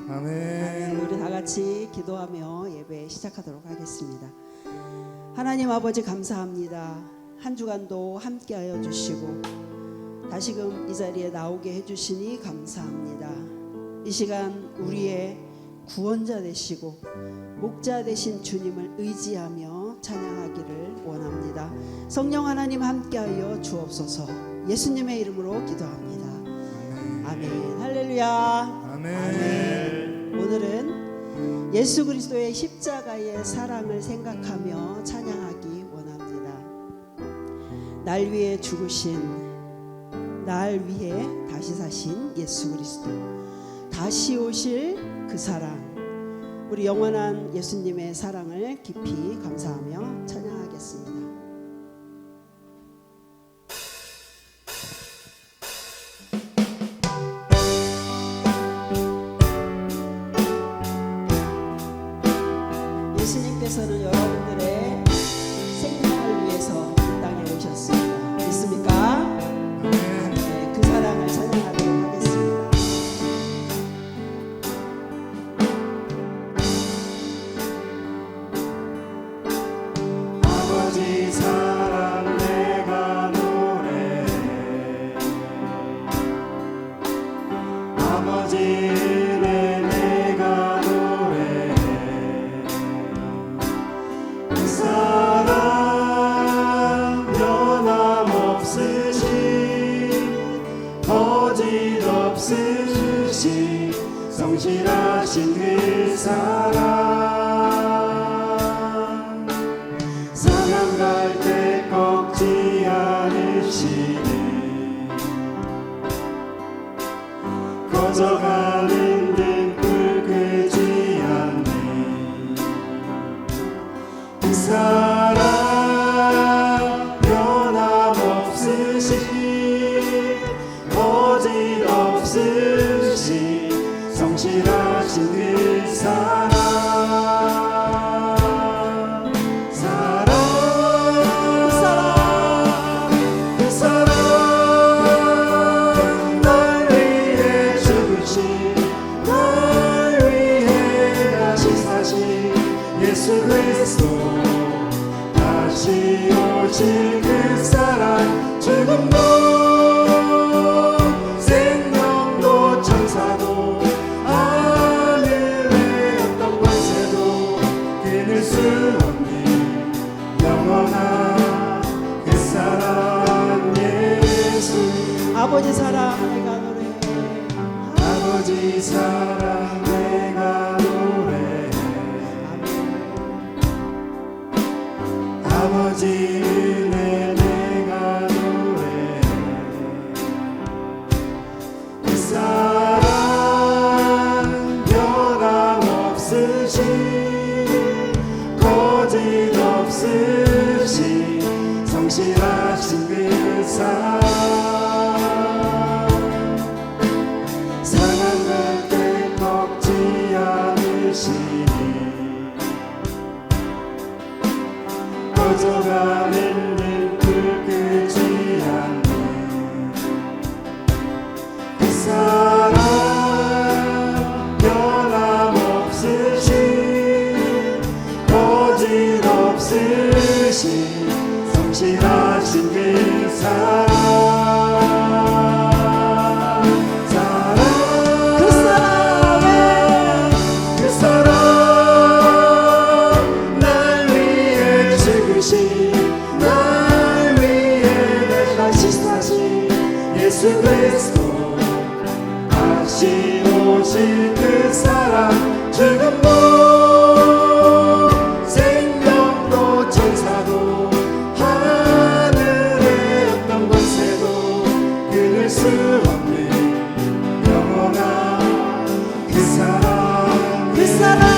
아멘. 우리 다 같이 기도하며 예배 시작하도록 하겠습니다. 하나님 아버지 감사합니다. 한 주간도 함께하여 주시고 다시금 이 자리에 나오게 해주시니 감사합니다. 이 시간 우리의 구원자 되시고 목자 되신 주님을 의지하며 찬양하기를 원합니다. 성령 하나님 함께하여 주옵소서. 예수님의 이름으로 기도합니다. 아멘. 할렐루야. 아멘. 오늘은 예수 그리스도의 십자가의 사랑을 생각하며 찬양하기 원합니다. 날 위해 죽으신, 날 위해 다시 사신 예수 그리스도, 다시 오실 그 사랑, 우리 영원한 예수님의 사랑을 깊이 감사하며 찬양하겠습니다. 예수님께서는 여러분들의 생명을 위해서 이 땅에 오셨습니다. 믿습니까? 네, 그 사랑을 찬양하도록 하겠습니다. 아버지 사랑 내가 노래해. 아버지 은혜 내가 노래해. 그 사랑 변함없으신, 거짓없으신, 성실하신 그 사랑. 사랑 갈 때 꺾지 않으시네. 꺼져가는 등불 끄지 않네. 그 사랑 변함없으신, 거짓없으신, 성실하신 그 사랑. 예수 그리스도 다시 오실 그 사랑. 죽음도 생명도 천사도 하늘의 어떤 권세도 끊을 수 없는 영원한 그 사랑. 예수. 아버지 사랑 내가 노래해. 아버지 사랑 내가 노래해. 아버지 은혜 내가 노래해. 그 사랑 변함없으신, 거짓없으신, 성실하신 그 사랑. 사랑할 때 꺾지 않으시니, 꺼져가는 등불 끄지 않네. 그 사랑 변함없으신, 거짓없으신, 성실하신 그 사랑. 날 위해 다시 사신 예수 그리스도, 다시 오실 그 사랑. 죽음도 생명도 천사도 하늘의 어떤 권세도 끊을 수 없는 영원한 그 사랑. 그 사랑.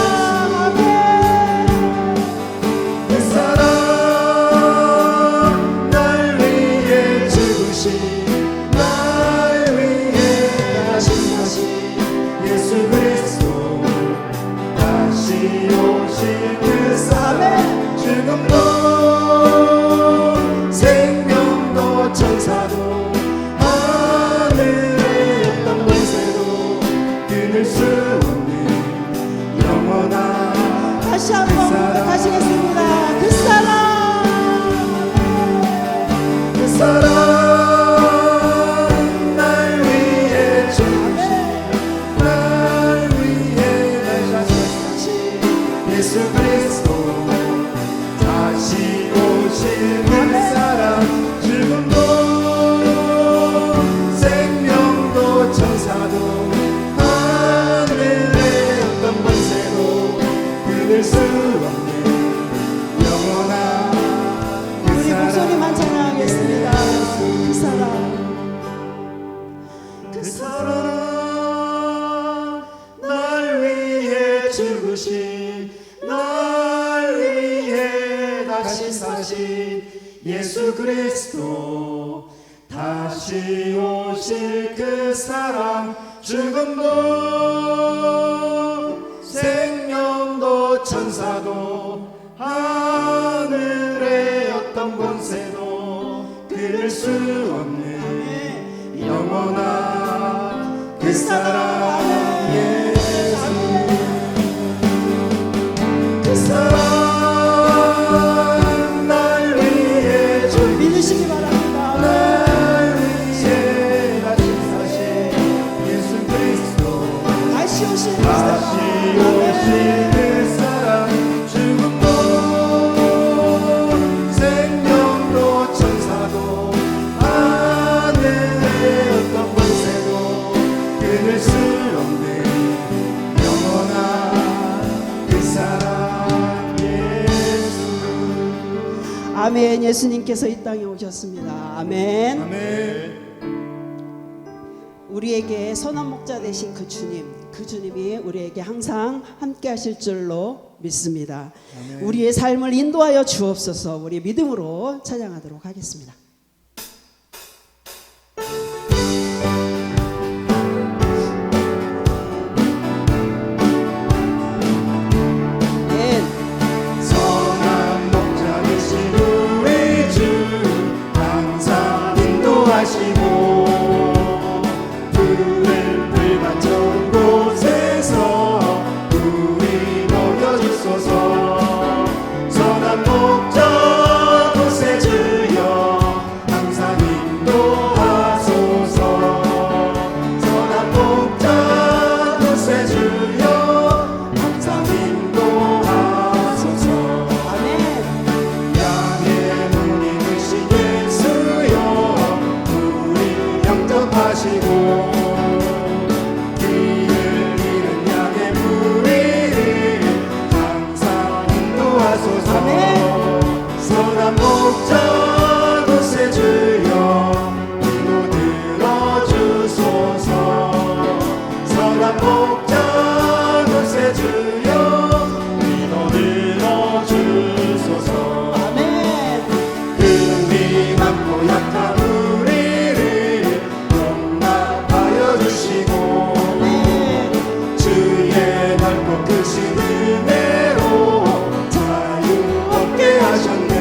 예수 그리스도 다시 오실 그 사랑. 죽음도 생명도 천사도 하늘의 사랑 날 위해 죽으신 날 위해 다시 사신 예수 그리스도 다시 오실 그 사랑 죽음도 생명도 천사도 하늘의 어떤 권세도 끊을 수 없는 영원한 그 사랑 예수 그 사랑 날 위해 죽으신 믿으시기 바랍니다. 날 위해 다시 사신 예수 그리스도 다시 오실 그 다시 오실 그 사랑 죽음도 생명도 천사도 하늘의 어떤 권세도 끊을 수 없는 영원한 그 사랑 예수 아멘. 예수님께서 이 땅에 오셨습니다. 아멘. 아멘. 우리에게 선한 목자 되신 그 주님이 우리에게 항상 함께 하실 줄로 믿습니다. 아멘. 우리의 삶을 인도하여 주옵소서. 우리 믿음으로 찬양하도록 하겠습니다. 네. 선한 목자 되신 우리 주 항상 인도하시고 불을 불같은 곳에서 우리 먹여주소서 선한 목자 곳에 주여 항상 인도하소서 선한 목자 곳에 주여 항상 인도하소서 아멘. 양의 문이 되신 예수여 우리 영접하시고 길을 잃은 양의 무리를 항상 인도하소서 아멘. 선한 목자 곳에 주여 기도 들어주소서 선한 목자 곳에 주여 기도 들어주소서 아멘. 금이 많고 약한 우리를 용납하여 주시고 아멘. 주의 넓고 크신 은혜로 자유 얻게 하셨네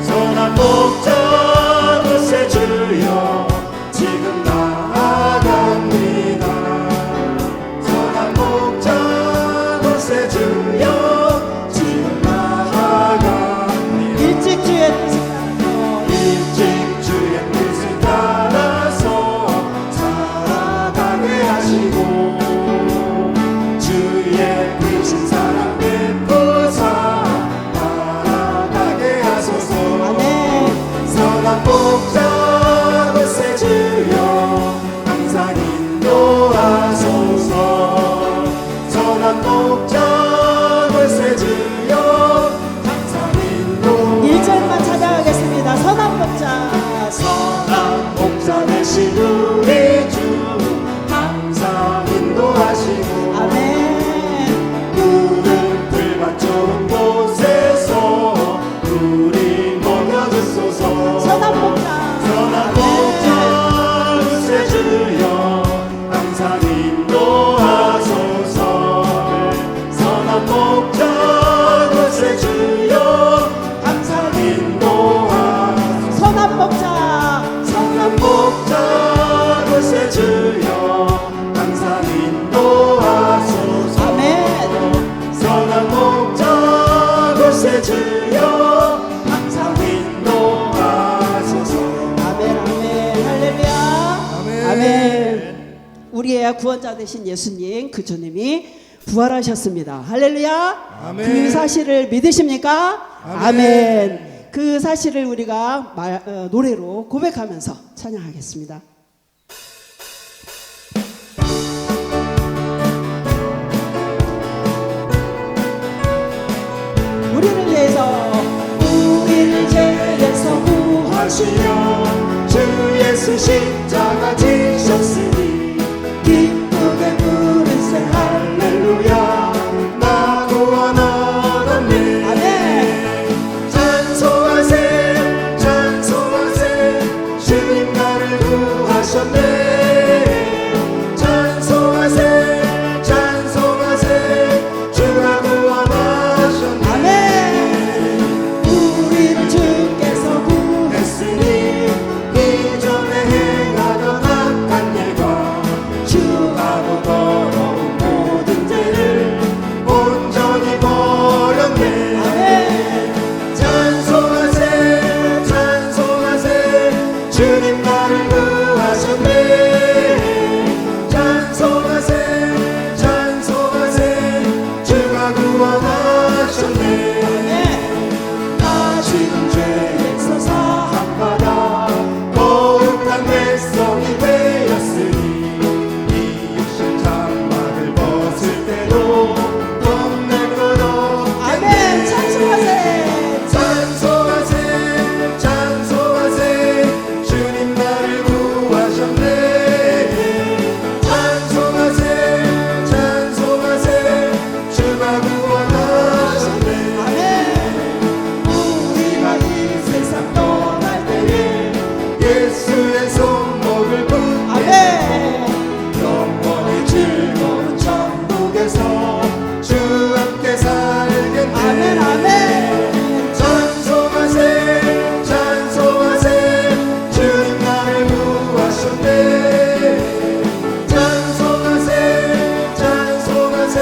선한 목자 곳에 주여 지금 나아갑니다 선한 목자 곳에 주여 지금 나아갑니다 일찍 주의 뜻을 따라서 일찍 주의 뜻을 따라서 살아가게 하시고 주의 크신 사랑 베푸사 나아가게 하소서 아멘. 선한 목자 곳에 주여 항상 인도하소서 선한 목자 곳에 주여 항상 인도하소서 1절만 찾아가겠습니다. 선한 목자. 선한 목자 되신 우리 주 항상 인도하시고 아멘. 푸른 풀밭 좋은 곳에서 우리 먹여주소서 선한 목자. 선한 목자 곳에 주여 항상 인도하소서 선한 목자 곳에 주여 항상 인도하소서 선한 목자. 선한 목자 곳에 주여 항상 인도하소서 아멘. 선한 목자 곳에 주여 항상 인도하소서 아멘. 아멘. 할렐루야. 아멘. 아멘. 우리의 구원자 되신 예수님 그 주님이 부활하셨습니다. 할렐루야. 아멘. 그 사실을 믿으십니까? 아멘. 아멘. 그 사실을 우리가 노래로 고백하면서 찬양하겠습니다. 우리를 위해서 죄에서 구하시며 주의 예수 십자가 지셨으니 기쁘게 부르세 할렐루야 나 구원 얻었네 아멘. 찬송하세 찬송하세 주님 나를 구하셨네 찬송하세 찬송하세 주가 구원하셨네 아멘. 우리를 주께서 했으니 이전에 행하던 악한 일과 주하고 더러운 모든 죄를 온전히 버렸네 아멘. 찬송하세 찬송하세 주님 나를 구하셨네 찬송하세 찬송하세 주가 구원하셨네 아멘. 나 지금 죄에서 사함받아 거룩한 백성이 되었으니 이 육신 장막을 벗을 때도 겁낼 것 아멘. 없겠네 찬송하세. 찬송하세 찬송하세 주님 나를 구하셨네 찬송하세 찬송하세 주가 구원하셨네 아멘. 우리가 이 세상 떠날 때에 예수의 손목을 붙게 아멘. 영원히 즐거운 천국에서 주 함께 살겠네 아멘. 아멘. 찬송하세 찬송하세 주님 나를 구하셨네 찬송하세 찬송하세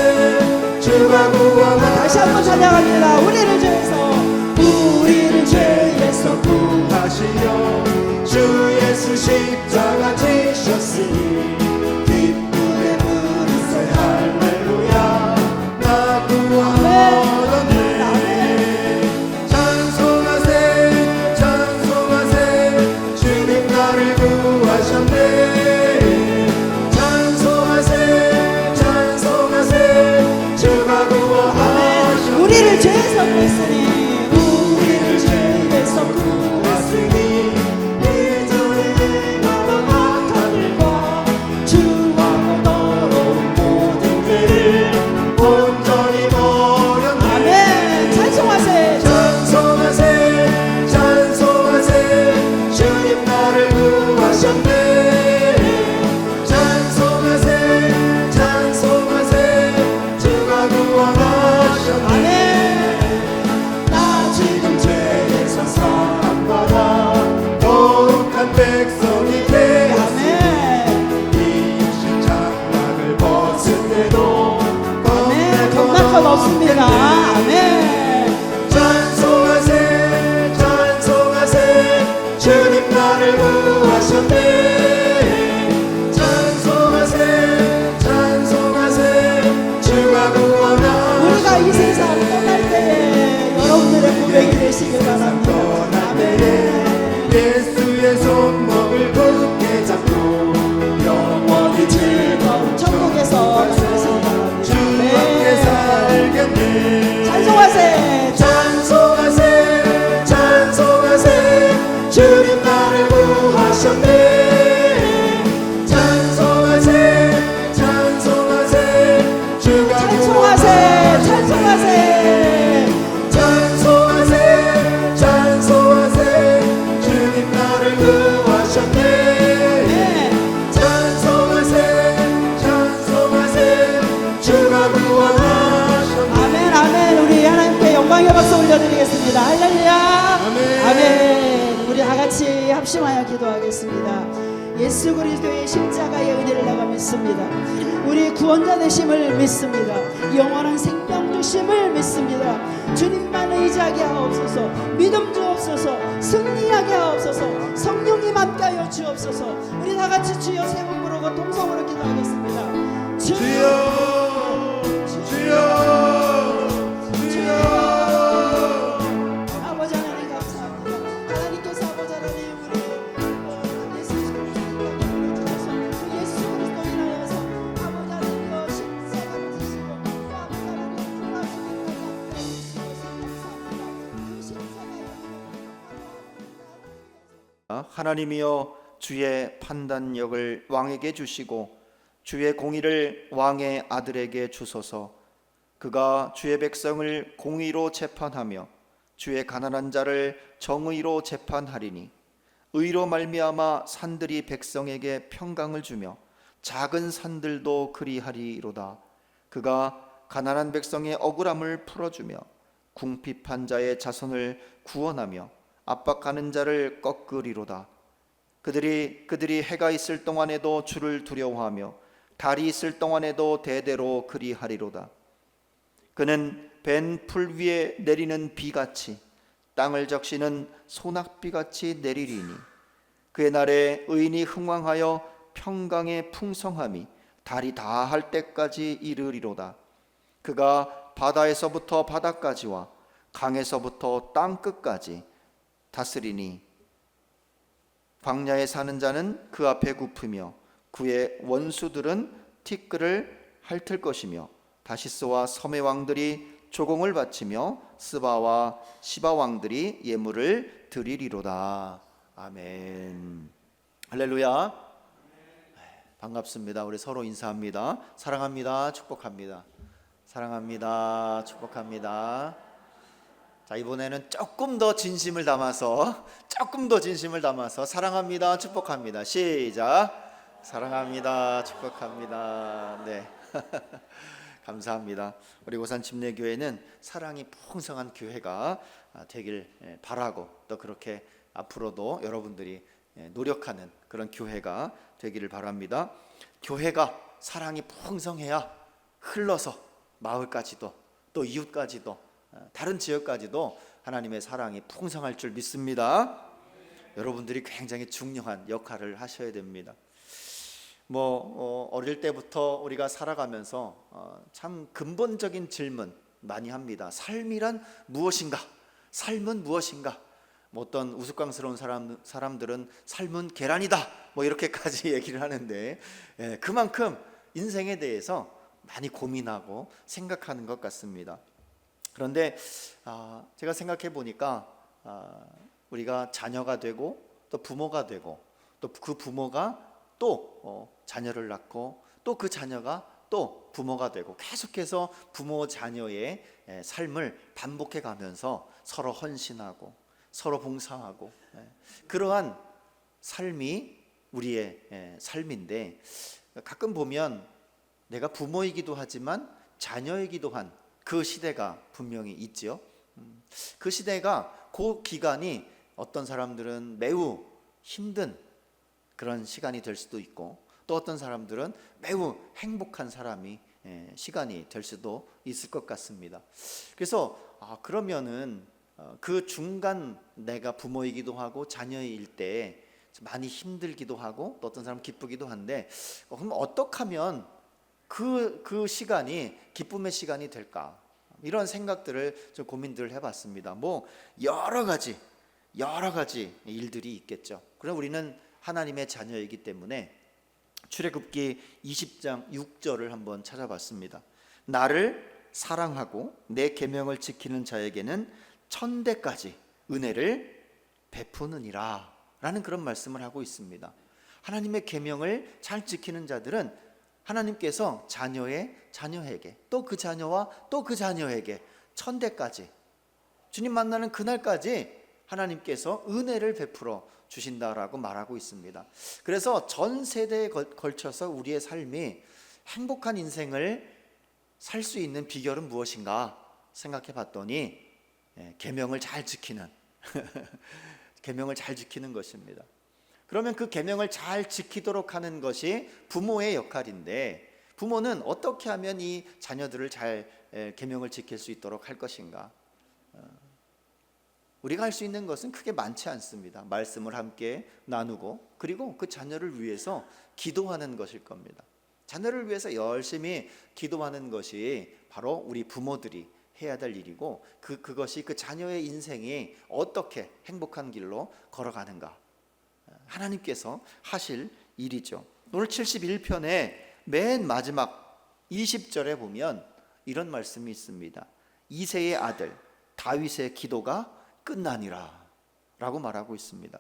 주가 구원하셨네 다시 한번 찬양합니다. 우리를 죄에서 구하시려 주 예수 십자가 지셨으니 기쁘게 부르세 할렐루야 나 구원 얻었네 찬송하세 찬송하세 주님 나를 구하셨네 찬송하세 찬송하세 주가 구원하셨네 우리를 죄에서 구했으니 우리를 죄에서 구했으니 이전에 행하던 악한 일과 주하고 더러운 모든 죄를 온전히 버렸네 아멘. 찬송하세. 찬송하세 찬송하세 주님 나를 구하셨네 찬송하세 찬송하세 주가 구원하셨네 아멘. 나 지금 죄에서 사함받아 거룩한 백성이 되었으니 아멘. 이 육신 장막을 벗을 때도 아멘. 겁날 것 없습니다. 아멘. 찬송하세 찬송하세 주님 나를 구하셨네 찬송하세 찬송하세 주가 구원하셨네 우리가 이 세상 떠날 때에 여러분들의 고백이 되시길 바랍니다. 아멘. 예수의 손목을 굳게 잡고 영원히 즐거운 천국에서 만나시길 바랍니다. 주 함께 살겠네 찬송하세. 찬송하세 찬송하세 주님 나를 구하셨네 찬송하세 찬송하세 주가 찬송하세. 찬송하세. 찬송하세 찬송하세 주님 나를 구하셨네 네. 찬송하세 찬송하세 주가 구원하셨네 아멘. 아멘. 우리 하나님께 영광의 박수 올려드리겠습니다. 할렐루야. 아멘. 아멘. 우리 다 같이 합심하여 기도하겠습니다. 예수 그리스도의 십자가의 은혜를 내가 믿습니다. 우리 구원자 되심을 믿습니다. 영원한 생명 주심을 믿습니다. 주님만 의지하게 하옵소서. 믿음 주옵소서. 승리하게 하옵소서. 성령님 함께하여 주옵소서. 우리 다 같이 주여 세 번 부르고 동성으로 기도하겠습니다. 주여 주여 주여 아버지 하나님 감사합니다. 하나님께서 아버지 하나님 우리 예수 그리스도의 땅에 보내주셔서 그 예수 그리스도 인하여서 아버지 하나님 십자가를 지시고 아버지 하나님 불화시키고 주시옵소서. 감사합니다. 그 십자가의 하나님이여 주의 판단력을 왕에게 주시고 주의 공의를 왕의 아들에게 주소서. 그가 주의 백성을 공의로 재판하며 주의 가난한 자를 정의로 재판하리니 의로 말미암아 산들이 백성에게 평강을 주며 작은 산들도 그리하리로다. 그가 가난한 백성의 억울함을 풀어주며 궁핍한 자의 자손을 구원하며 압박하는 자를 꺾으리로다. 그들이 해가 있을 동안에도 주를 두려워하며 달이 있을 동안에도 대대로 그리하리로다. 그는 벤 풀 위에 내리는 비같이 땅을 적시는 소낙비같이 내리리니 그의 날에 의인이 흥왕하여 평강의 풍성함이 달이 다할 때까지 이르리로다. 그가 바다에서부터 바다까지와 강에서부터 땅끝까지 다스리니 광야에 사는 자는 그 앞에 굽으며 그의 원수들은 티끌을 핥을 것이며 다시스와 섬의 왕들이 조공을 바치며 스바와 시바 왕들이 예물을 드리리로다. 아멘. 할렐루야. 반갑습니다. 우리 서로 인사합니다. 사랑합니다. 축복합니다. 사랑합니다. 축복합니다. 자, 이번에는 조금 더 진심을 담아서 사랑합니다. 축복합니다. 시작. 사랑합니다. 축복합니다. 네. 감사합니다. 우리 오산 침례교회는 사랑이 풍성한 교회가 되길 바라고 또 그렇게 앞으로도 여러분들이 노력하는 그런 교회가 되기를 바랍니다. 교회가 사랑이 풍성해야 흘러서 마을까지도 또 이웃까지도 다른 지역까지도 하나님의 사랑이 풍성할 줄 믿습니다. 여러분들이 굉장히 중요한 역할을 하셔야 됩니다. 어릴 때부터 우리가 살아가면서 참 근본적인 질문 많이 합니다. 삶이란 무엇인가? 삶은 무엇인가? 어떤 우스꽝스러운 사람들은 삶은 계란이다 이렇게까지 얘기를 하는데 그만큼 인생에 대해서 많이 고민하고 생각하는 것 같습니다. 그런데 제가 생각해 보니까 우리가 자녀가 되고 또 부모가 되고 또 그 부모가 또 자녀를 낳고 또 그 자녀가 또 부모가 되고 계속해서 부모 자녀의 삶을 반복해 가면서 서로 헌신하고 서로 봉사하고 그러한 삶이 우리의 삶인데 가끔 보면 내가 부모이기도 하지만 자녀이기도 한 그 시대가 분명히 있지요. 그 시대가 그 기간이 어떤 사람들은 매우 힘든 그런 시간이 될 수도 있고 또 어떤 사람들은 매우 행복한 시간이 될 수도 있을 것 같습니다. 그래서 그러면은 그 중간 내가 부모이기도 하고 자녀일 때 많이 힘들기도 하고 또 어떤 사람은 기쁘기도 한데 그럼 어떻게 하면 그 시간이 기쁨의 시간이 될까? 이런 생각들을 좀 고민들을 해봤습니다. 여러 가지 일들이 있겠죠. 그럼 우리는 하나님의 자녀이기 때문에 출애굽기 20장 6절을 한번 찾아봤습니다. 나를 사랑하고 내 계명을 지키는 자에게는 천대까지 은혜를 베푸느니라 라는 그런 말씀을 하고 있습니다. 하나님의 계명을 잘 지키는 자들은 하나님께서 자녀에게 또 그 자녀와 또 그 자녀에게 천대까지 주님 만나는 그날까지 하나님께서 은혜를 베풀어 주신다라고 말하고 있습니다. 그래서 전 세대에 걸쳐서 우리의 삶이 행복한 인생을 살 수 있는 비결은 무엇인가 생각해 봤더니 계명을 잘 지키는 계명을 잘 지키는 것입니다. 그러면 그 계명을 잘 지키도록 하는 것이 부모의 역할인데 부모는 어떻게 하면 이 자녀들을 잘 계명을 지킬 수 있도록 할 것인가? 우리가 할 수 있는 것은 크게 많지 않습니다. 말씀을 함께 나누고 그리고 그 자녀를 위해서 기도하는 것일 겁니다. 자녀를 위해서 열심히 기도하는 것이 바로 우리 부모들이 해야 될 일이고 그것이 그 자녀의 인생이 어떻게 행복한 길로 걸어가는가 하나님께서 하실 일이죠. 오늘 71편의 맨 마지막 20절에 보면 이런 말씀이 있습니다. 이새의 아들 다윗의 기도가 끝나니라 라고 말하고 있습니다.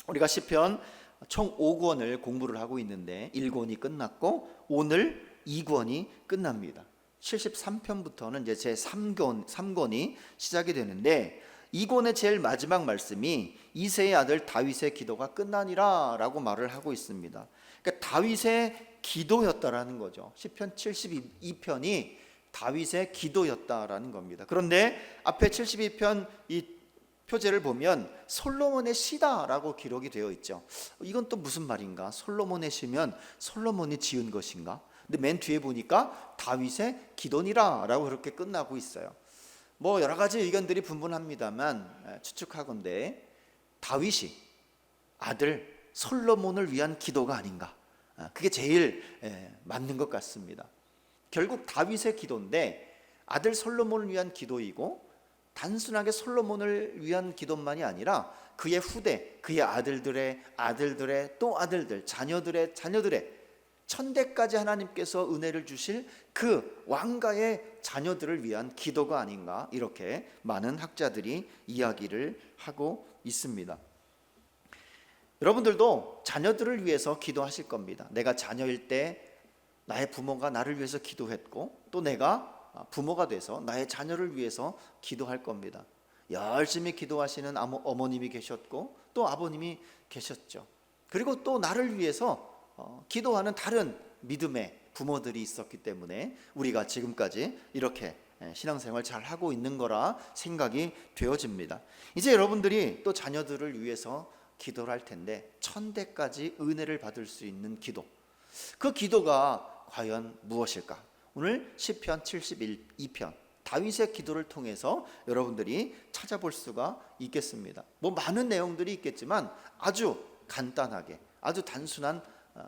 우리가 시편 총 5권을 공부를 하고 있는데 1권이 끝났고 오늘 2권이 끝납니다. 73편부터는 이제 제 3권이 시작이 되는데 2권의 제일 마지막 말씀이 이새의 아들 다윗의 기도가 끝나니라 라고 말을 하고 있습니다. 그러니까 다윗의 기도였다라는 거죠. 시편 72편이 다윗의 기도였다라는 겁니다. 그런데 앞에 72편 이 표제를 보면 솔로몬의 시다라고 기록이 되어 있죠. 이건 또 무슨 말인가? 솔로몬의 시면 솔로몬이 지은 것인가? 근데 맨 뒤에 보니까 다윗의 기도니라라고 그렇게 끝나고 있어요. 뭐 여러 가지 의견들이 분분합니다만 추측하건대 다윗이 아들 솔로몬을 위한 기도가 아닌가? 그게 제일 맞는 것 같습니다. 결국 다윗의 기도인데 아들 솔로몬을 위한 기도이고 단순하게 솔로몬을 위한 기도만이 아니라 그의 후대, 그의 아들들의 또 아들들, 자녀들의 천대까지 하나님께서 은혜를 주실 그 왕가의 자녀들을 위한 기도가 아닌가, 이렇게 많은 학자들이 이야기를 하고 있습니다. 여러분들도 자녀들을 위해서 기도하실 겁니다. 내가 자녀일 때 나의 부모가 나를 위해서 기도했고 또 내가 부모가 돼서 나의 자녀를 위해서 기도할 겁니다. 열심히 기도하시는 어머님이 계셨고 또 아버님이 계셨죠. 그리고 또 나를 위해서 기도하는 다른 믿음의 부모들이 있었기 때문에 우리가 지금까지 이렇게 신앙생활 잘 하고 있는 거라 생각이 되어집니다. 이제 여러분들이 또 자녀들을 위해서 기도를 할 텐데 천대까지 은혜를 받을 수 있는 기도, 그 기도가 과연 무엇일까? 오늘 시편 72편 다윗의 기도를 통해서 여러분들이 찾아볼 수가 있겠습니다. 뭐 많은 내용들이 있겠지만 아주 간단하게, 아주 단순한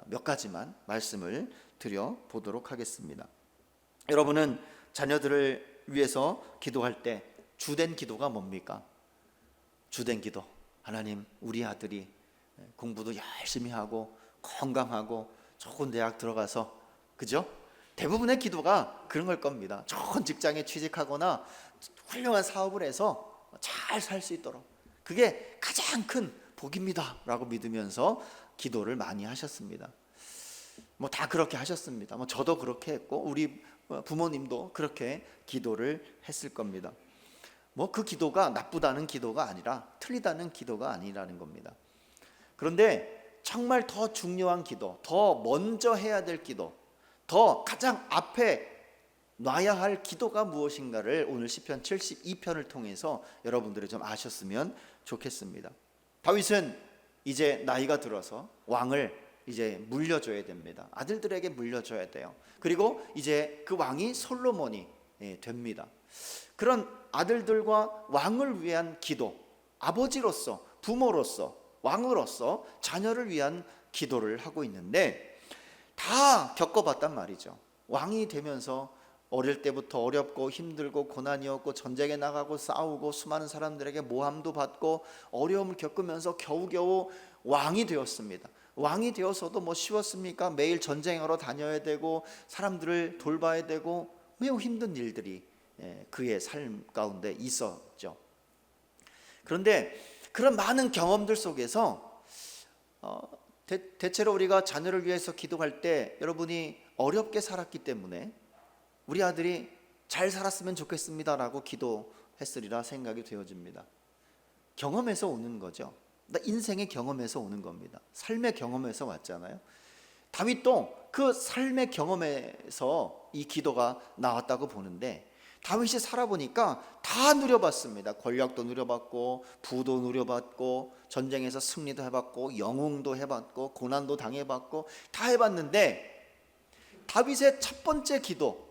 몇 가지만 말씀을 드려보도록 하겠습니다. 여러분은 자녀들을 위해서 기도할 때 주된 기도가 뭡니까? 주된 기도, 하나님 우리 아들이 공부도 열심히 하고 건강하고 좋은 대학 들어가서, 그죠? 대부분의 기도가 그런 걸 겁니다. 좋은 직장에 취직하거나 훌륭한 사업을 해서 잘 살 수 있도록, 그게 가장 큰 복입니다 라고 믿으면서 기도를 많이 하셨습니다. 뭐 다 그렇게 하셨습니다. 뭐 저도 그렇게 했고 우리 부모님도 그렇게 기도를 했을 겁니다. 뭐 그 기도가 나쁘다는 기도가 아니라 틀리다는 기도가 아니라는 겁니다. 그런데 정말 더 중요한 기도, 더 먼저 해야 될 기도, 더 가장 앞에 놔야 할 기도가 무엇인가를 오늘 시편 72편을 통해서 여러분들이 좀 아셨으면 좋겠습니다. 다윗은 이제 나이가 들어서 왕을 이제 물려줘야 됩니다. 아들들에게 물려줘야 돼요. 그리고 이제 그 왕이 솔로몬이 됩니다. 그런 아들들과 왕을 위한 기도, 아버지로서, 부모로서, 왕으로서 자녀를 위한 기도를 하고 있는데 다 겪어봤단 말이죠. 왕이 되면서 어릴 때부터 어렵고 힘들고 고난이었고 전쟁에 나가고 싸우고 수많은 사람들에게 모함도 받고 어려움을 겪으면서 겨우겨우 왕이 되었습니다. 왕이 되어서도 뭐 쉬웠습니까? 매일 전쟁하러 다녀야 되고 사람들을 돌봐야 되고 매우 힘든 일들이 그의 삶 가운데 있었죠. 그런데 그런 많은 경험들 속에서 대체로 우리가 자녀를 위해서 기도할 때 여러분이 어렵게 살았기 때문에 우리 아들이 잘 살았으면 좋겠습니다라고 기도했으리라 생각이 되어집니다. 경험에서 오는 거죠. 인생의 경험에서 오는 겁니다. 삶의 경험에서 왔잖아요. 다윗도 그 삶의 경험에서 이 기도가 나왔다고 보는데 다윗이 살아보니까 다 누려봤습니다. 권력도 누려봤고 부도 누려봤고 전쟁에서 승리도 해봤고 영웅도 해봤고 고난도 당해봤고 다 해봤는데 다윗의 첫 번째 기도,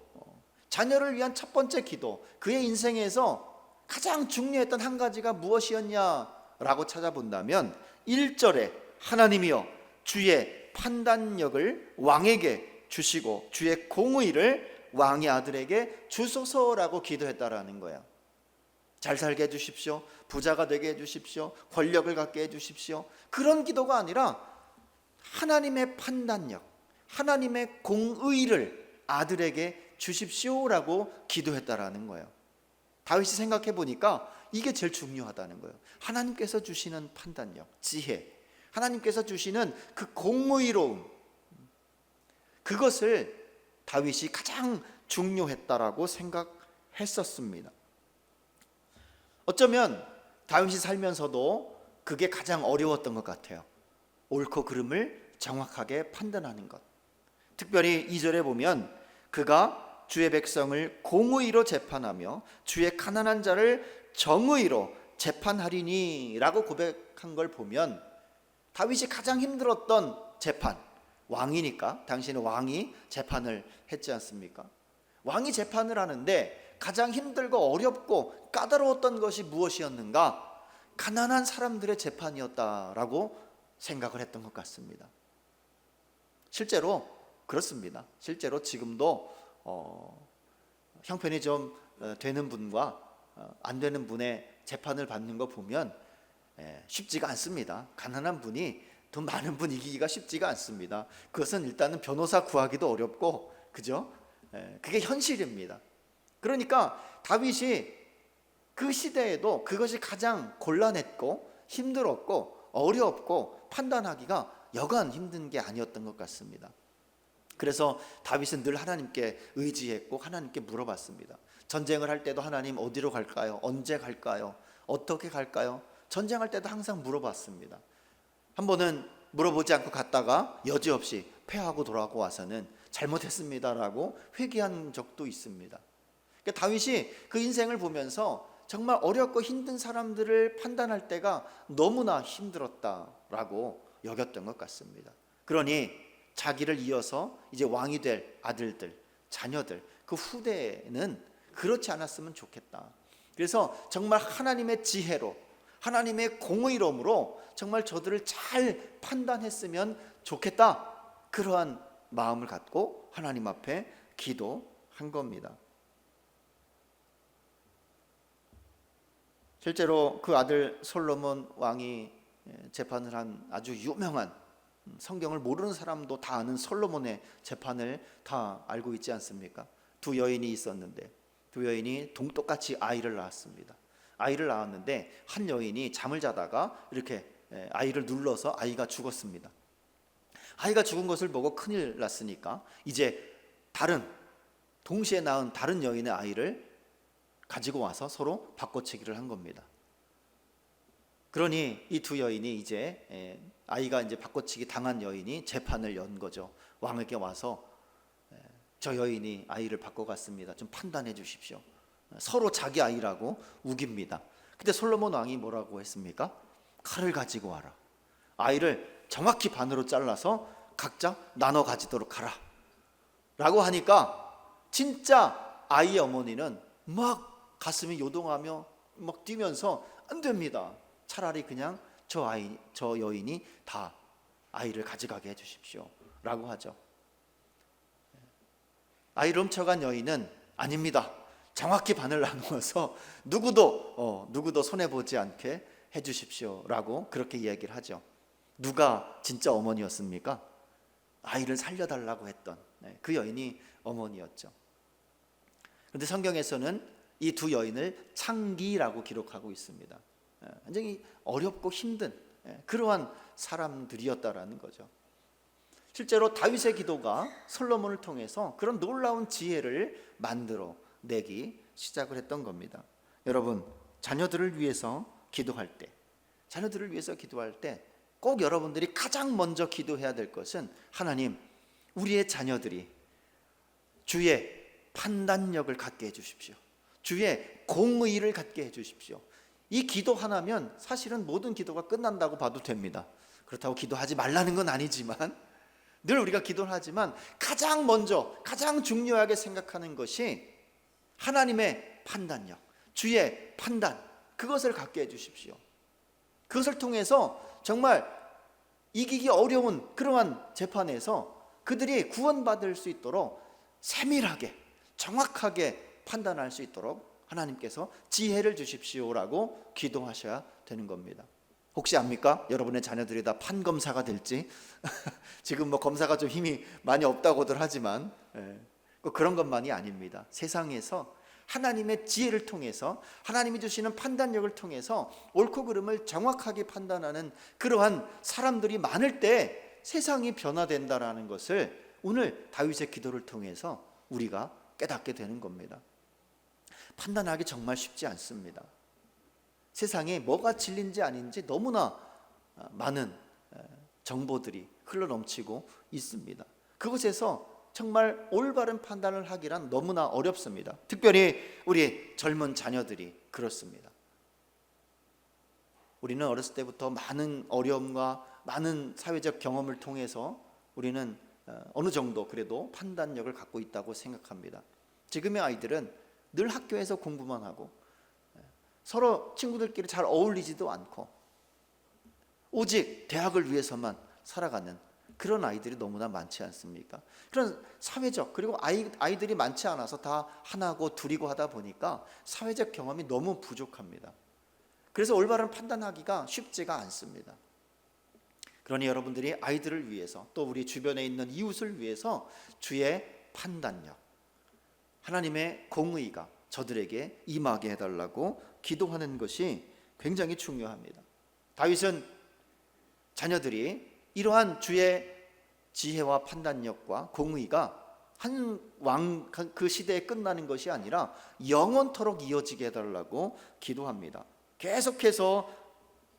자녀를 위한 첫 번째 기도, 그의 인생에서 가장 중요했던 한 가지가 무엇이었냐라고 찾아본다면 1절에 하나님이여 주의 판단력을 왕에게 주시고 주의 공의를 왕의 아들에게 주소서라고 기도했다라는 거예요. 잘 살게 해주십시오. 부자가 되게 해주십시오. 권력을 갖게 해주십시오. 그런 기도가 아니라 하나님의 판단력, 하나님의 공의를 아들에게 주십시오라고 기도했다라는 거예요. 다윗이 생각해 보니까 이게 제일 중요하다는 거예요. 하나님께서 주시는 판단력, 지혜, 하나님께서 주시는 그 공의로움, 그것을 다윗이 가장 중요했다라고 생각했었습니다. 어쩌면 다윗이 살면서도 그게 가장 어려웠던 것 같아요. 옳고 그름을 정확하게 판단하는 것. 특별히 2절에 보면 그가 주의 백성을 공의로 재판하며 주의 가난한 자를 정의로 재판하리니 라고 고백한 걸 보면 다윗이 가장 힘들었던 재판, 왕이니까 당신은 왕이 재판을 했지 않습니까? 왕이 재판을 하는데 가장 힘들고 어렵고 까다로웠던 것이 무엇이었는가? 가난한 사람들의 재판이었다라고 생각을 했던 것 같습니다. 실제로 그렇습니다. 실제로 지금도 형편이 좀 되는 분과 안 되는 분의 재판을 받는 거 보면 쉽지가 않습니다. 가난한 분이 돈 많은 분 이기기가 쉽지가 않습니다. 그것은 일단은 변호사 구하기도 어렵고, 그죠? 그게 현실입니다. 그러니까 다윗이 그 시대에도 그것이 가장 곤란했고 힘들었고 어렵고 판단하기가 여간 힘든 게 아니었던 것 같습니다. 그래서 다윗은 늘 하나님께 의지했고 하나님께 물어봤습니다. 전쟁을 할 때도 하나님 어디로 갈까요? 언제 갈까요? 어떻게 갈까요? 전쟁할 때도 항상 물어봤습니다. 한 번은 물어보지 않고 갔다가 여지없이 패하고 돌아오고 와서는 잘못했습니다라고 회개한 적도 있습니다. 그러니까 다윗이 그 인생을 보면서 정말 어렵고 힘든 사람들을 판단할 때가 너무나 힘들었다라고 여겼던 것 같습니다. 그러니 자기를 이어서 이제 왕이 될 아들들, 자녀들, 그 후대에는 그렇지 않았으면 좋겠다. 그래서 정말 하나님의 지혜로, 하나님의 공의로움으로 정말 저들을 잘 판단했으면 좋겠다. 그러한 마음을 갖고 하나님 앞에 기도한 겁니다. 실제로 그 아들 솔로몬 왕이 재판을 한 아주 유명한, 성경을 모르는 사람도 다 아는 솔로몬의 재판을 다 알고 있지 않습니까? 두 여인이 있었는데 두 여인이 동떨같이 아이를 낳았습니다. 아이를 낳았는데 한 여인이 잠을 자다가 이렇게 아이를 눌러서 아이가 죽었습니다. 아이가 죽은 것을 보고 큰일 났으니까 이제 동시에 낳은 다른 여인의 아이를 가지고 와서 서로 바꿔치기를 한 겁니다. 그러니 이 두 여인이 이제 아이가 이제 바꿔치기 당한 여인이 재판을 연 거죠. 왕에게 와서 저 여인이 아이를 바꿔갔습니다. 좀 판단해 주십시오. 서로 자기 아이라고 우깁니다. 근데 솔로몬 왕이 뭐라고 했습니까? 칼을 가지고 와라. 아이를 정확히 반으로 잘라서 각자 나눠 가지도록 하라. 라고 하니까 진짜 아이의 어머니는 막 가슴이 요동하며 막 뛰면서 안 됩니다. 차라리 그냥 저 여인이 다 아이를 가져가게 해주십시오 라고 하죠. 아이를 훔쳐간 여인은 아닙니다. 정확히 반을 나누어서 누구도 손해보지 않게 해주십시오 라고 그렇게 이야기를 하죠. 누가 진짜 어머니였습니까? 아이를 살려달라고 했던 그 여인이 어머니였죠. 그런데 성경에서는 이 두 여인을 창기라고 기록하고 있습니다. 굉장히 어렵고 힘든 그러한 사람들이었다라는 거죠. 실제로 다윗의 기도가 솔로몬을 통해서 그런 놀라운 지혜를 만들어 내기 시작을 했던 겁니다. 여러분, 자녀들을 위해서 기도할 때 꼭 여러분들이 가장 먼저 기도해야 될 것은 하나님, 우리의 자녀들이 주의 판단력을 갖게 해주십시오. 주의 공의를 갖게 해주십시오. 이 기도 하나면 사실은 모든 기도가 끝난다고 봐도 됩니다. 그렇다고 기도하지 말라는 건 아니지만 늘 우리가 기도를 하지만 가장 먼저 가장 중요하게 생각하는 것이 하나님의 판단력, 주의 판단, 그것을 갖게 해주십시오. 그것을 통해서 정말 이기기 어려운 그러한 재판에서 그들이 구원받을 수 있도록 세밀하게 정확하게 판단할 수 있도록 하나님께서 지혜를 주십시오라고 기도하셔야 되는 겁니다. 혹시 압니까? 여러분의 자녀들이 다 판검사가 될지. 지금 뭐 검사가 좀 힘이 많이 없다고들 하지만 그런 것만이 아닙니다. 세상에서 하나님의 지혜를 통해서, 하나님이 주시는 판단력을 통해서 옳고 그름을 정확하게 판단하는 그러한 사람들이 많을 때 세상이 변화된다라는 것을 오늘 다윗의 기도를 통해서 우리가 깨닫게 되는 겁니다. 판단하기 정말 쉽지 않습니다. 세상에 뭐가 진리인지 아닌지 너무나 많은 정보들이 흘러넘치고 있습니다. 그곳에서 정말 올바른 판단을 하기란 너무나 어렵습니다. 특별히 우리 젊은 자녀들이 그렇습니다. 우리는 어렸을 때부터 많은 어려움과 많은 사회적 경험을 통해서 우리는 어느 정도 그래도 판단력을 갖고 있다고 생각합니다. 지금의 아이들은 늘 학교에서 공부만 하고 서로 친구들끼리 잘 어울리지도 않고 오직 대학을 위해서만 살아가는 그런 아이들이 너무나 많지 않습니까? 그런 사회적, 그리고 아이들이 많지 않아서 다 하나고 둘이고 하다 보니까 사회적 경험이 너무 부족합니다. 그래서 올바른 판단하기가 쉽지가 않습니다. 그러니 여러분들이 아이들을 위해서, 또 우리 주변에 있는 이웃을 위해서 주의 판단력, 하나님의 공의가 저들에게 임하게 해달라고 기도하는 것이 굉장히 중요합니다. 다윗은 자녀들이 이러한 주의 지혜와 판단력과 공의가 한 왕 그 시대에 끝나는 것이 아니라 영원토록 이어지게 해달라고 기도합니다. 계속해서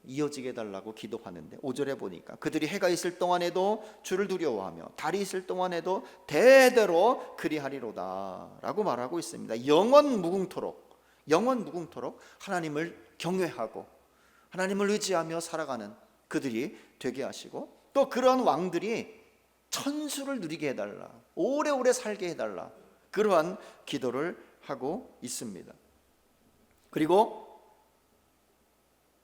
이어지게 해달라고 기도하는데 5절에 보니까 그들이 해가 있을 동안에도 주를 두려워하며 달이 있을 동안에도 대대로 그리하리로다 라고 말하고 있습니다. 영원 무궁토록 하나님을 경외하고 하나님을 의지하며 살아가는 그들이 되게 하시고, 또 그러한 왕들이 천수를 누리게 해달라, 오래오래 살게 해달라, 그러한 기도를 하고 있습니다. 그리고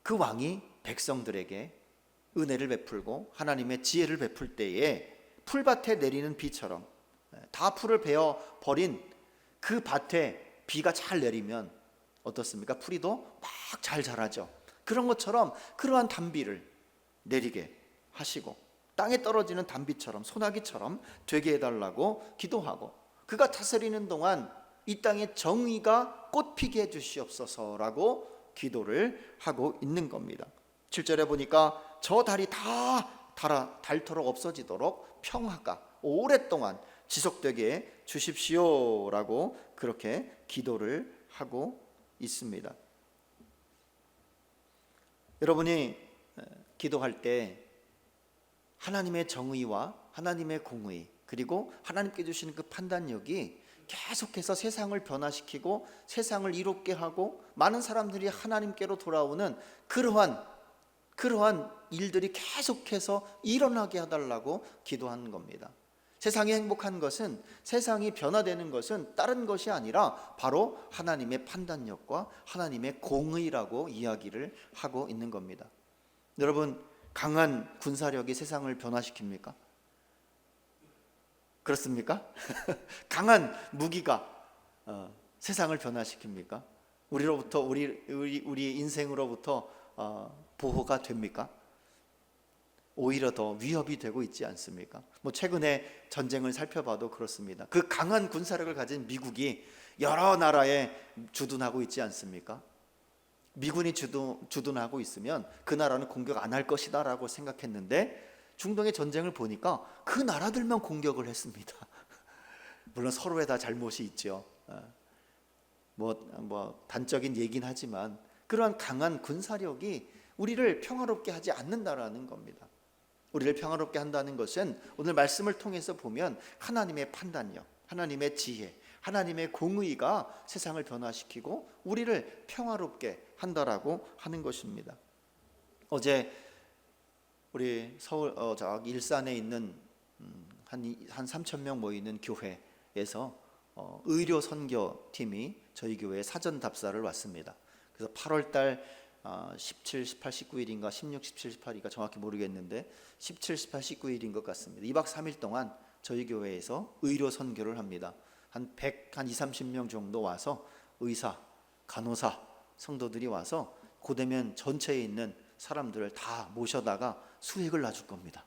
그 왕이 백성들에게 은혜를 베풀고 하나님의 지혜를 베풀 때에 풀밭에 내리는 비처럼, 다 풀을 베어 버린 그 밭에 비가 잘 내리면 어떻습니까? 풀이도 막 잘 자라죠. 그런 것처럼 그러한 단비를 내리게 하시고 땅에 떨어지는 단비처럼, 소나기처럼 되게 해달라고 기도하고, 그가 다스리는 동안 이 땅에 정의가 꽃피게 해주시옵소서라고 기도를 하고 있는 겁니다. 7절에 보니까 저 달이 다 닳도록 없어지도록 평화가 오랫동안 지속되게 주십시오라고 그렇게 기도를 하고 있습니다. 여러분이 기도할 때 하나님의 정의와 하나님의 공의, 그리고 하나님께 주시는 그 판단력이 계속해서 세상을 변화시키고 세상을 이롭게 하고 많은 사람들이 하나님께로 돌아오는 그러한 일들이 계속해서 일어나게 해달라고 기도하는 겁니다. 세상이 행복한 것은, 세상이 변화되는 것은 다른 것이 아니라 바로 하나님의 판단력과 하나님의 공의라고 이야기를 하고 있는 겁니다. 여러분, 강한 군사력이 세상을 변화시킵니까? 그렇습니까? 강한 무기가 세상을 변화시킵니까? 우리로부터 우리 인생으로부터 보호가 됩니까? 오히려 더 위협이 되고 있지 않습니까? 최근에 전쟁을 살펴봐도 그렇습니다. 그 강한 군사력을 가진 미국이 여러 나라에 주둔하고 있지 않습니까? 미군이 주둔하고 있으면 그 나라는 공격 안 할 것이다 라고 생각했는데 중동의 전쟁을 보니까 그 나라들만 공격을 했습니다. 물론 서로에 다 잘못이 있죠. 단적인 얘기는 하지만 그러한 강한 군사력이 우리를 평화롭게 하지 않는다라는 겁니다. 우리를 평화롭게 한다는 것은 오늘 말씀을 통해서 보면 하나님의 판단력, 하나님의 지혜, 하나님의 공의가 세상을 변화시키고 우리를 평화롭게 한다라고 하는 것입니다. 어제 우리 서울 일산에 있는 한 3,000명 모이는 교회에서 의료 선교팀이 저희 교회에 사전 답사를 왔습니다. 그래서 8월 달 17, 18, 19일인가 16, 17, 18일인가 정확히 모르겠는데 17, 18, 19일인 것 같습니다. 2박 3일 동안 저희 교회에서 의료 선교를 합니다. 한 20-30명 정도 와서 의사, 간호사, 성도들이 와서 고대면 전체에 있는 사람들을 다 모셔다가 수액을 놔줄 겁니다.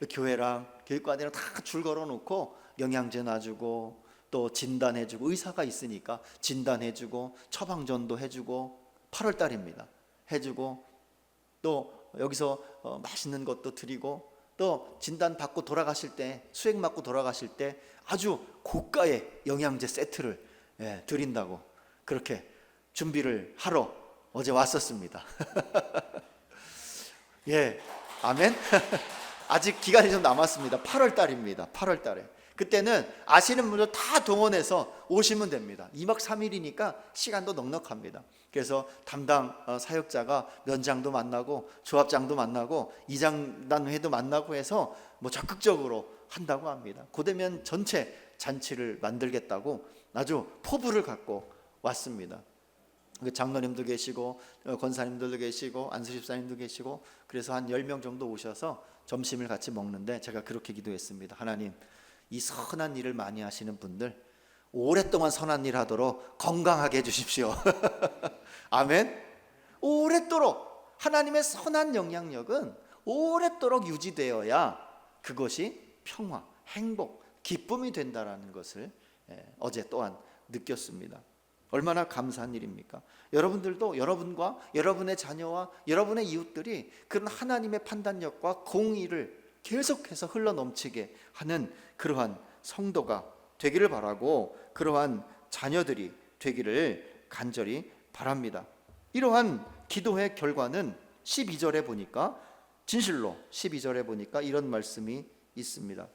교회랑 교육관이랑 다 줄 걸어놓고 영양제 놔주고 또 진단해주고, 의사가 있으니까 진단해주고 처방전도 해주고, 8월 달입니다. 해주고, 또 여기서 맛있는 것도 드리고, 또 진단 받고 돌아가실 때, 수액 맞고 돌아가실 때 아주 고가의 영양제 세트를 드린다고 그렇게 준비를 하러 어제 왔었습니다. 예, 아멘. 아직 기간이 좀 남았습니다. 8월 달입니다. 8월 달에. 그때는 아시는 분들 다 동원해서 오시면 됩니다. 2박 3일이니까 시간도 넉넉합니다. 그래서 담당 사역자가 면장도 만나고 조합장도 만나고 이장단회도 만나고 해서 뭐 적극적으로 한다고 합니다. 고대면 전체 잔치를 만들겠다고 아주 포부를 갖고 왔습니다. 장로님도 계시고 권사님들도 계시고 안수집사님도 계시고, 그래서 한 10명 정도 오셔서 점심을 같이 먹는데 제가 그렇게 기도했습니다. 하나님, 이 선한 일을 많이 하시는 분들 오랫동안 선한 일 하도록 건강하게 해주십시오. 아멘. 오랫도록 하나님의 선한 영향력은 오랫도록 유지되어야 그것이 평화, 행복, 기쁨이 된다라는 것을 어제 또한 느꼈습니다. 얼마나 감사한 일입니까? 여러분들도 여러분과 여러분의 자녀와 여러분의 이웃들이 그런 하나님의 판단력과 공의를 계속해서 흘러넘치게 하는 그러한 성도가 되기를 바라고, 그러한 자녀들이 되기를 간절히 바랍니다. 이러한 기도의 결과는 12절에 보니까, 진실로 12절에 보니까 이런 말씀이 있습니다.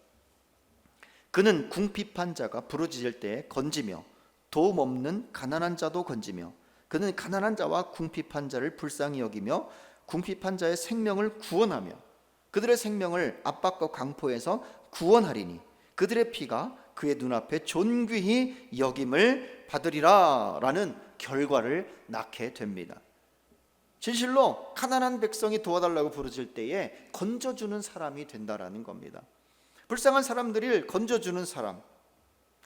그는 궁핍한 자가 부르짖을 때에 건지며 도움 없는 가난한 자도 건지며, 그는 가난한 자와 궁핍한 자를 불쌍히 여기며 궁핍한 자의 생명을 구원하며 그들의 생명을 압박과 강포에서 구원하리니 그들의 피가 그의 눈앞에 존귀히 여김을 받으리라 라는 결과를 낳게 됩니다. 진실로 가난한 백성이 도와달라고 부르질 때에 건져주는 사람이 된다라는 겁니다. 불쌍한 사람들을 건져주는 사람,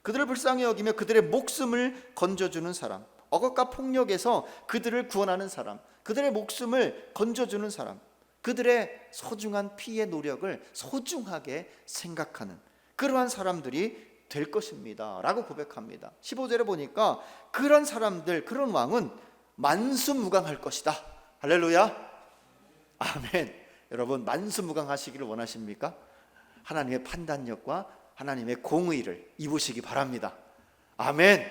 그들을 불쌍히 여기며 그들의 목숨을 건져주는 사람, 억압과 폭력에서 그들을 구원하는 사람, 그들의 목숨을 건져주는 사람, 그들의 소중한 피의 노력을 소중하게 생각하는 그러한 사람들이 될 것입니다 라고 고백합니다. 15절에 보니까 그런 사람들, 그런 왕은 만수무강할 것이다. 할렐루야, 아멘. 여러분, 만수무강하시기를 원하십니까? 하나님의 판단력과 하나님의 공의를 입으시기 바랍니다. 아멘.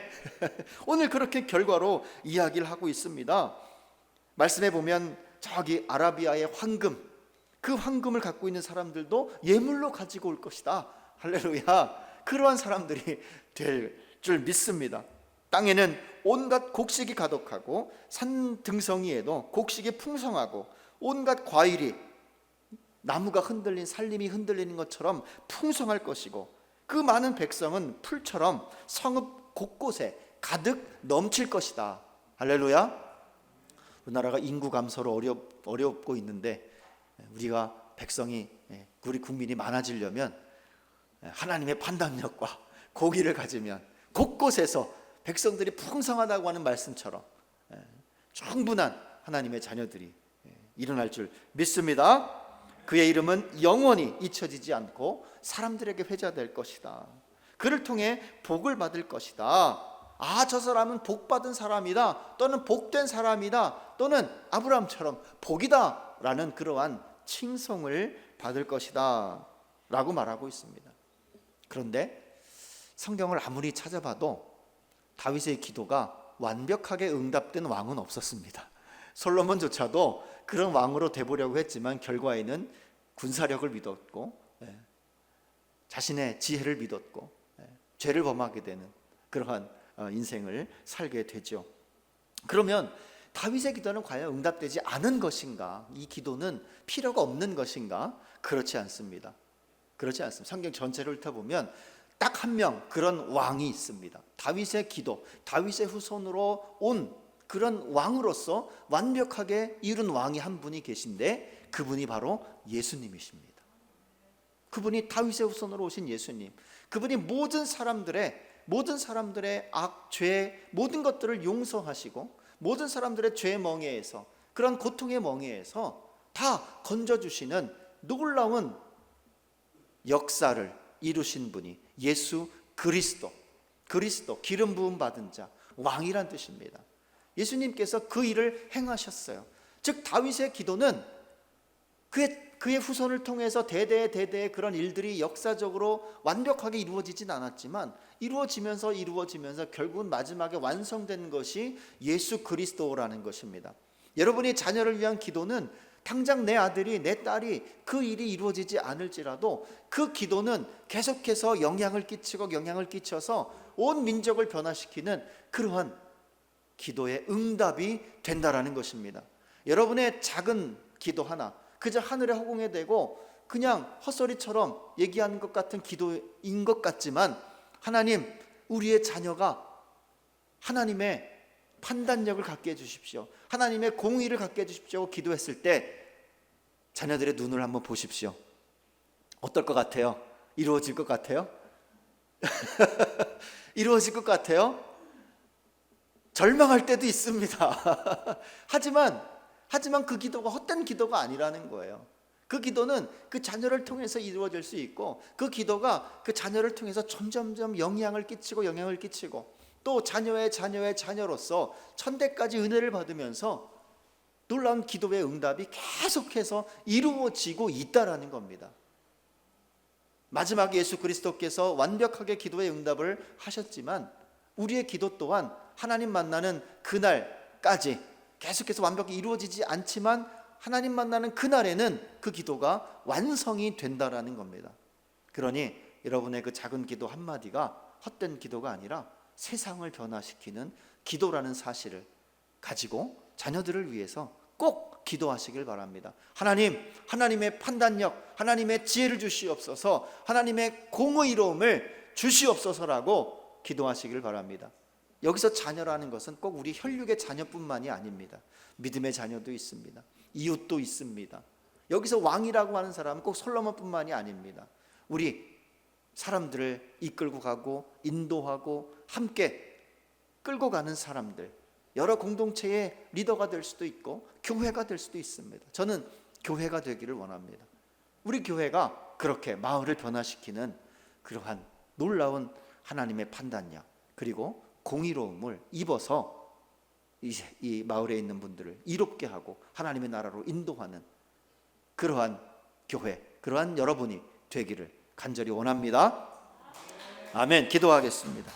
오늘 그렇게 결과로 이야기를 하고 있습니다. 말씀해 보면 저기 아라비아의 황금, 그 황금을 갖고 있는 사람들도 예물로 가지고 올 것이다. 할렐루야. 그러한 사람들이 될 줄 믿습니다. 땅에는 온갖 곡식이 가득하고 산 등성이에도 곡식이 풍성하고 온갖 과일이, 나무가 흔들린, 살림이 흔들리는 것처럼 풍성할 것이고, 그 많은 백성은 풀처럼 성읍 곳곳에 가득 넘칠 것이다. 할렐루야. 우리나라가 인구 감소로 어렵고 있는데, 우리가 백성이, 우리 국민이 많아지려면 하나님의 판단력과 공의를 가지면 곳곳에서 백성들이 풍성하다고 하는 말씀처럼 충분한 하나님의 자녀들이 일어날 줄 믿습니다. 그의 이름은 영원히 잊혀지지 않고 사람들에게 회자될 것이다. 그를 통해 복을 받을 것이다. 아, 저 사람은 복받은 사람이다, 또는 복된 사람이다, 또는 아브라함처럼 복이다 라는 그러한 칭송을 받을 것이다 라고 말하고 있습니다. 그런데 성경을 아무리 찾아봐도 다윗의 기도가 완벽하게 응답된 왕은 없었습니다. 솔로몬조차도 그런 왕으로 돼보려고 했지만 결과에는 군사력을 믿었고 자신의 지혜를 믿었고 죄를 범하게 되는 그러한 인생을 살게 되죠. 그러면 다윗의 기도는 과연 응답되지 않은 것인가? 이 기도는 필요가 없는 것인가? 그렇지 않습니다. 그렇지 않습니다. 성경 전체를 훑어보면 딱 한 명 그런 왕이 있습니다. 다윗의 기도, 다윗의 후손으로 온 그런 왕으로서 완벽하게 이룬 왕이 한 분이 계신데, 그분이 바로 예수님이십니다. 그분이 다윗의 후손으로 오신 예수님, 그분이 모든 사람들의 악, 죄, 모든 것들을 용서하시고 모든 사람들의 죄 멍에에서, 그런 고통의 멍에에서 다 건져주시는 놀라운 역사를 이루신 분이 예수 그리스도, 그리스도, 기름 부음 받은 자, 왕이란 뜻입니다. 예수님께서 그 일을 행하셨어요. 즉 다윗의 기도는 그의 후손을 통해서 대대에 그런 일들이 역사적으로 완벽하게 이루어지진 않았지만 이루어지면서 결국은 마지막에 완성된 것이 예수 그리스도라는 것입니다. 여러분이 자녀를 위한 기도는 당장 내 아들이 내 딸이 그 일이 이루어지지 않을지라도 그 기도는 계속해서 영향을 끼쳐서 온 민족을 변화시키는 그러한 기도의 응답이 된다라는 것입니다. 여러분의 작은 기도 하나, 그저 하늘에 허공에 대고 그냥 헛소리처럼 얘기하는 것 같은 기도인 것 같지만 하나님, 우리의 자녀가 하나님의 판단력을 갖게 해주십시오, 하나님의 공의를 갖게 해주십시오 기도했을 때 자녀들의 눈을 한번 보십시오. 어떨 것 같아요? 이루어질 것 같아요? 이루어질 것 같아요? 절망할 때도 있습니다. 하지만 그 기도가 헛된 기도가 아니라는 거예요. 그 기도는 그 자녀를 통해서 이루어질 수 있고 그 기도가 그 자녀를 통해서 점점점 영향을 끼치고 또 자녀의 자녀로서 천대까지 은혜를 받으면서 놀라운 기도의 응답이 계속해서 이루어지고 있다라는 겁니다. 마지막에 예수 그리스도께서 완벽하게 기도의 응답을 하셨지만 우리의 기도 또한 하나님 만나는 그날까지 계속해서 완벽히 이루어지지 않지만 하나님 만나는 그날에는 그 기도가 완성이 된다라는 겁니다. 그러니 여러분의 그 작은 기도 한마디가 헛된 기도가 아니라 세상을 변화시키는 기도라는 사실을 가지고 자녀들을 위해서 꼭 기도하시길 바랍니다. 하나님의 판단력, 하나님의 지혜를 주시옵소서, 하나님의 공의로움을 주시옵소서라고 기도하시길 바랍니다. 여기서 자녀라는 것은 꼭 우리 혈육의 자녀뿐만이 아닙니다. 믿음의 자녀도 있습니다. 이웃도 있습니다. 여기서 왕이라고 하는 사람은 꼭 솔로몬뿐만이 아닙니다. 우리 사람들을 이끌고 가고 인도하고 함께 끌고 가는 사람들, 여러 공동체의 리더가 될 수도 있고 교회가 될 수도 있습니다. 저는 교회가 되기를 원합니다. 우리 교회가 그렇게 마을을 변화시키는 그러한 놀라운 하나님의 판단력 그리고 공의로움을 입어서 이 마을에 있는 분들을 이롭게 하고 하나님의 나라로 인도하는 그러한 교회, 그러한 여러분이 되기를 간절히 원합니다. 아멘. 기도하겠습니다.